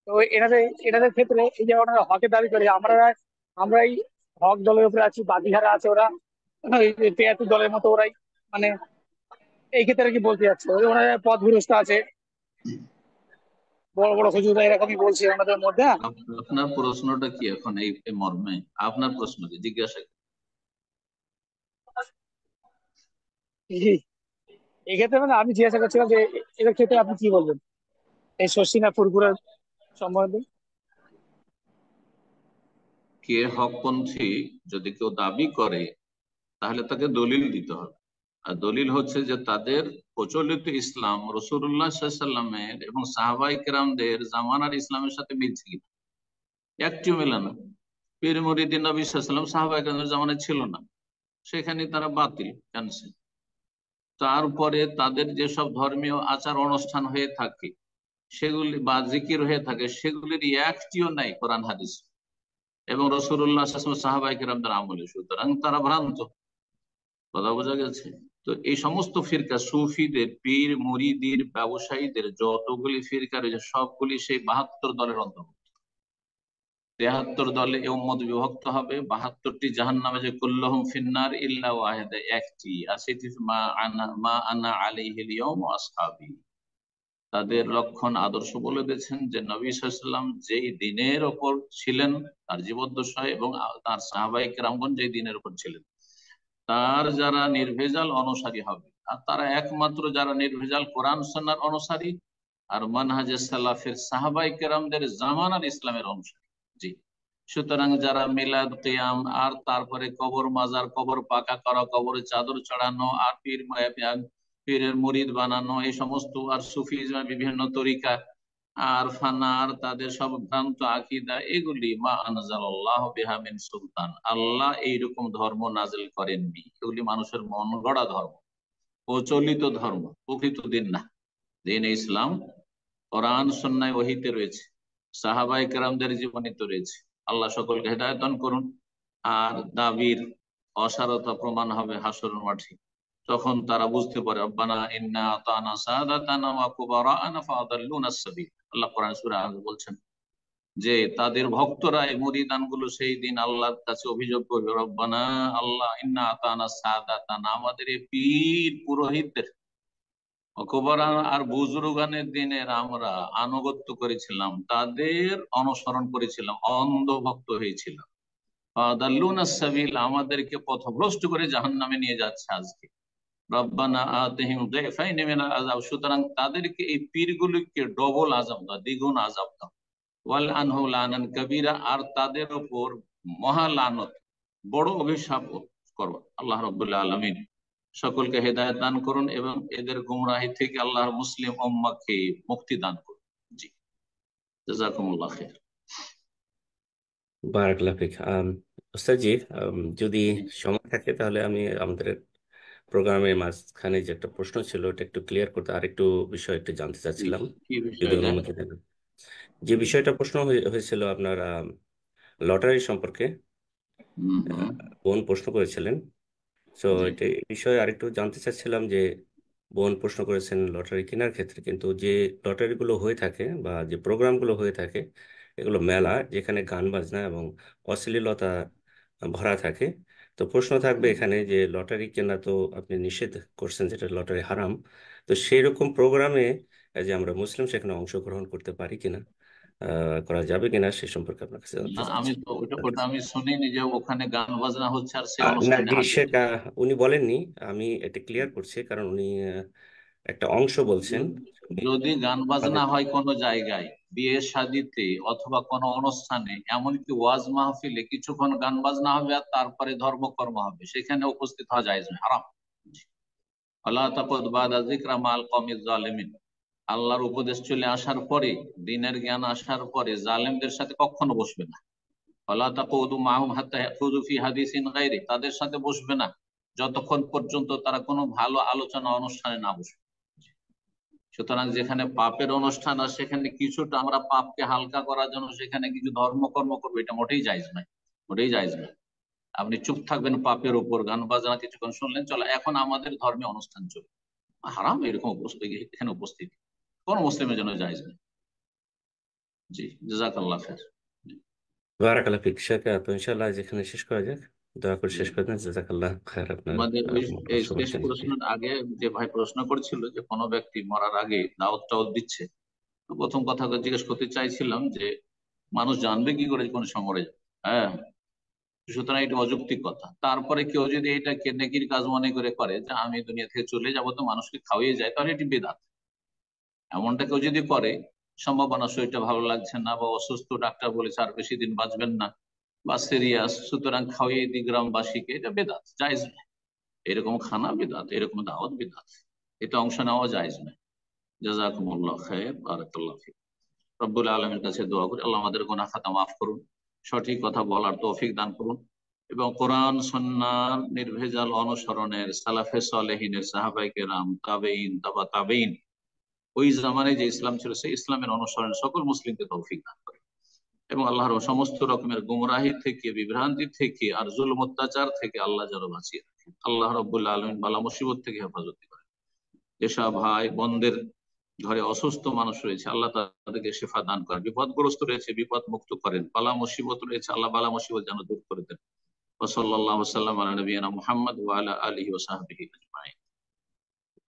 তো এনাদের এনাদের ক্ষেত্রে এই যে ওনারা হকের দাবি করে, আমরাই হক দলের উপরে আছি, বাদিহারা আছে ওরা এই তেয়াত্তর দলের মতো ওরাই, মানে এই ক্ষেত্রে কি বলতে যাচ্ছে, ওই ওনারা পথভ্রষ্ট আছে, বড় বড় হুজুরা এরকমই বলছে ওনাদের মধ্যে। আপনার প্রশ্নটা কি এখন এই মর্মে? আপনার প্রশ্ন কি জিজ্ঞাসা? এই- এক্ষেত্রে মানে আমি জিজ্ঞাসা করছিলাম যে এদের ক্ষেত্রে আপনি কি বলবেন এই শর্ষিনা ফুরফুরার সম্বন্ধে। কে হকপন্থী যদি কেউ দাবি করে তাহলে তাকে দলিল দিতে হবে। আর দলিল হচ্ছে যে তাদের প্রচলিত ইসলাম রসুল্লাহ সাল্লামের এবং সাহাবাই কেরামদের জামানার ইসলামের সাথে মিলছে কিনা। একটিও মেলে না। পীর মুরিদিন নবী সাল্লাম সাহাবাই কেরামদের জামানায় ছিল না, সেখানে তারা বাতিল, ক্যান্সেল। তারপরে তাদের যেসব ধর্মীয় আচার অনুষ্ঠান হয়ে থাকে সেগুলি বা জিকির হয়ে থাকে, সেগুলির একটিও নাই কোরআন হাদিস এবং রসুল্লাহ সাহাবাই কেরামদের আমলে, সুতরাং তারা ভ্রান্ত। কথা বোঝা গেছে? তো এই সমস্ত ফিরকা সুফিদের, পীর মুরিদির, ব্যবসায়ীদের যতগুলি ফিরকা রয়েছে সবগুলি সেই 72 দলের অন্তর্ভুক্ত। 73 দলে এই উম্মত বিভক্ত হবে, 72টি জাহান্নামে, যে কুল্লুহুম ফিন্নার ইল্লা ওয়াহিদা, একটি, আর সেটি মা আনা আলাইহিল ইয়াউম ওয়া আসহাবি। তাদের লক্ষণ আদর্শ বলে দিয়েছেন যে নবী সাল্লাল্লাহু আলাইহি ওয়াসাল্লাম যেই দিনের ওপর ছিলেন তার জীবদ্দশায়, এবং তার সাহাবায়ে কেরামগণ যেই দিনের উপর ছিলেন, তার যারা নির্ভেজাল অনুসারী হবে, আর তারা একমাত্র যারা নির্ভেজাল কোরআন সুন্নাহর অনুসারী আর মানহাজে সালাফের সাহাবাই কেরামদের জামানার ইসলামের অনুসারী। জি। সুতরাং যারা মিলাদ কিয়াম আর তারপরে কবর মাজার, কবর পাকা করা, কবরে চাদর চড়ানো, আর পীরের মুরিদ বানানো, এই সমস্ত, আর সুফিজমের বিভিন্ন তরিকা আর ফানার তাদের সব ভ্রান্ত আকীদা, এগুলি মা আনজালাল্লাহু বিহা মিন সুলতান, আল্লাহ এইরকম ধর্ম নাজিল করেননি। এগুলি মানুষের মন গড়া ধর্ম, প্রচলিত ধর্ম, প্রকৃত দিন না। দিন ইসলাম কোরআন সুন্নাহ ওহীতে রয়েছে, সাহাবায়ে কেরামদের জীবনীতে রয়েছে। আল্লাহ সকলকে হেদায়েত দান করুন। আর দাবির অসারতা প্রমাণ হবে হাসরের মাঠে, তখন তারা বুঝতে পারে রব্বানা ইন্না আতানা সাদাতানা ওয়া কুবারানা ফাআদাল্লুনা সাবিল। আল্লাহ কোরআন সূরা আজ বলছেন যে তাদের ভক্তরা, এই মুরিদান গুলো সেই দিন আল্লাহর কাছে অভিযোগ করবে, রব্বানা, আল্লাহ, ইন্না আতানা সাদাতানা, আমাদের এই পীর পুরোহিতদের, কুবারান আর বুজুর্গানের দিনের আমরা আনুগত্য করেছিলাম, তাদের অনুসরণ করেছিলাম, অন্ধ ভক্ত হয়েছিলাম, ফাআদাল্লুনা সাবিল, আমাদেরকে পথভ্রষ্ট করে জাহান্নামে নিয়ে যাচ্ছে আজকে। রব্বানা আতিহিম যিফাইনি মিনাল আযাব, সুতরাং তাদেরকে, এই পীরগুলিকে ডবল আযাব দাও, দ্বিগুণ আযাব দাও। ওয়াল আনহু লানান কাবীরা, আর তাদের উপর মহা লানত, বড় অভিশাপ করো। আল্লাহ রাব্বুল আলামিন সকলকে হেদায়েত দান করুন এবং এদের গুমরাহি থেকে আল্লাহর মুসলিম উম্মাহকে মুক্তি দান করুন। জি, জাযাকুমুল্লাহ খাইর। বারাকাল্লাহ ফিক। ওস্তাদ জি, যদি সময় থাকে তাহলে আমি আমাদের প্রোগ্রামের মাঝখানে যে একটা প্রশ্ন ছিল ওটা একটু ক্লিয়ার করতে, আরেকটু বিষয় একটু জানতে কি চাচ্ছিলাম, কি যদি বিষয়টা? অনুমতি দেন। যে বিষয়টা প্রশ্ন হয়েছিল আপনার লটারি সম্পর্কে, হম হম। বোন প্রশ্ন করেছিলেন। তো জি। এটা এই বিষয়ে আরেকটু জানতে চাচ্ছিলাম যে বোন প্রশ্ন করেছেন লটারি কেনার ক্ষেত্রে, কিন্তু যে লটারিগুলো হয়ে থাকে বা যে প্রোগ্রামগুলো হয়ে থাকে এগুলো মেলা, যেখানে গান বাজনা এবং অশ্লীলতা ভরা থাকে। তো প্রশ্ন থাকবে এখানে যে লটারি কেনা তো আপনি নিষেধ করছেন, যেটা লটারি হারাম। তো সেই রকম প্রোগ্রামে যে আমরা মুসলিম সেখানে অংশগ্রহণ করতে পারি কিনা, করা যাবে কিনা সে সম্পর্কে আপনার কাছে জানতে না, আমি চাচ্ছি। তো ওটা আমি শুনিনি যে ওখানে গান বাজনা হচ্ছে আর সেই না অনুষ্ঠানে জি, হাজির সেটা হচ্ছে। উনি বলেননি, আমি এটা ক্লিয়ার করছি কারণ উনি একটা অংশ বলছেন। যদি উনি যদি গান বাজনা তাদের হয় কোনো জায়গায়, বিয়ে শাদিতে অথবা কোনো অনুষ্ঠানে, এমনকি ওয়াজ মাহফিলে কিছুক্ষণ গান বাজনা হবে আর তারপরে ধর্মকর্ম হবে, সেখানে উপস্থিত হওয়া যায় হারাম। আল্লাহ তাকুদ বাদা যিকরা মাল কওমিজ জালিমিন, আল্লাহর উপদেশ চলে আসার পরে, দিনের জ্ঞান আসার পরে জালেমদের সাথে কখনো বসবে না। আল্লাহ তাকুদু মাহুম হাত্তা ইয়াখুযু ফি হাদিসিন গায়রি, তাদের সাথে বসবে না যতক্ষণ পর্যন্ত তারা কোনো ভালো আলোচনা অনুষ্ঠানে না বসবে। সুতরাং যেখানে পাপের অনুষ্ঠান আর সেখানে কিছুটা আমরা পাপকে হালকা করার জন্য সেখানে কিছু ধর্মকর্ম করবো, এটা মোটেই জায়েজ নয়, মোটেই জায়েজ নয়। আপনি চুপ থাকবেন পাপের উপর, গান বাজনা কিছুক্ষণ শুনলেন, চলো এখন আমাদের ধর্মীয় অনুষ্ঠান চলবে, হারাম এরকম উপস্থিতি, এখানে উপস্থিতি কোন মুসলিমের জন্য জায়েজ নয়। জি, জাযাকাল্লাহ খায়ের। বারাকাল্লাহ ফিক শেখ। তো ইনশাআল্লাহ আজ এখানে শেষ করা যাক। দয়া করে জি, শেষ করে দেন। জাযাকাল্লাহ খায়ের আপনার আমাদের ওই মূল্যবান এই সময় শেষ জন্য। জি। প্রশ্নের আগে যে ভাই প্রশ্ন করছিল যে কোনো ব্যক্তি মরার আগে দাওয়াত টাওয়াত দিচ্ছে, তো প্রথম কথা জিজ্ঞেস করতে চাইছিলাম যে মানুষ জানবে কি করে কোন সময় মরে যাবে? হ্যাঁ, সুতরাং এটা অযৌক্তিক কথা। তারপরে কেউ যদি এটাকে নেকির কাজ মনে করে করে যে আমি দুনিয়া থেকে চলে যাব তো মানুষকে খাওয়িয়ে যায়, তাহলে এটি বেদাত। এমনটা কেউ যদি করে, সম্ভাবনা শরীরটা ভালো লাগছে না বা অসুস্থ, ডাক্তার বলেছে আর বেশি দিন বাঁচবেন না বা সিরিয়াস, সুতরাং খাওয়িয়ে দি গ্রামবাসীকে, এটা বেদাত, জায়েজ নয়। এরকম খানা বিদাত, এরকম দাওয়াত বিদাত, এটা অংশ নেওয়া জায়েজ নয়। জাযাকুমুল্লাহ খায়র, বারাকাল্লাহ ফিক। রব্বুল আলমীর কাছে দোয়া করি আল্লাহ আমাদের গুনাহ খাতা মাফ করুন, সঠিক কথা বলার তৌফিক দান করুন, এবং কোরআন সুন্নাহর নির্ভেজাল অনুসরণের সালাফে সালেহিনের, সাহাবায়ে কেরাম, তাবেঈন, তাবা তাবেঈন, ওই জামানায় যে ইসলাম ছিল সেই ইসলামের অনুসরণে সকল মুসলিমকে তৌফিক দান করে, এবং আল্লাহর সমস্ত রকমের গুমরাহি থেকে, বিভ্রান্তি থেকে আর জুলম অত্যাচার থেকে আল্লাহ যেন বাঁচিয়ে রাখেন। আল্লাহ রাব্বুল আলামিন বালা মুসিবত থেকে হেফাজত করেন। যেসব ভাই বোনদের ঘরে অসুস্থ মানুষ রয়েছে আল্লাহ তাদেরকে শেফা দান করেন, বিপদগ্রস্ত রয়েছে বিপদ মুক্ত করেন, বালা মুসিবত রয়েছে আল্লাহ বালা মুসিবত যেন দূর করে দেন। ওয়া সাল্লাল্লাহু ওয়া সাল্লাম আলা নবিয়িনা মুহাম্মদ ওয়া আলা আলিহি ওয়া সাহবিহি আজমাইন।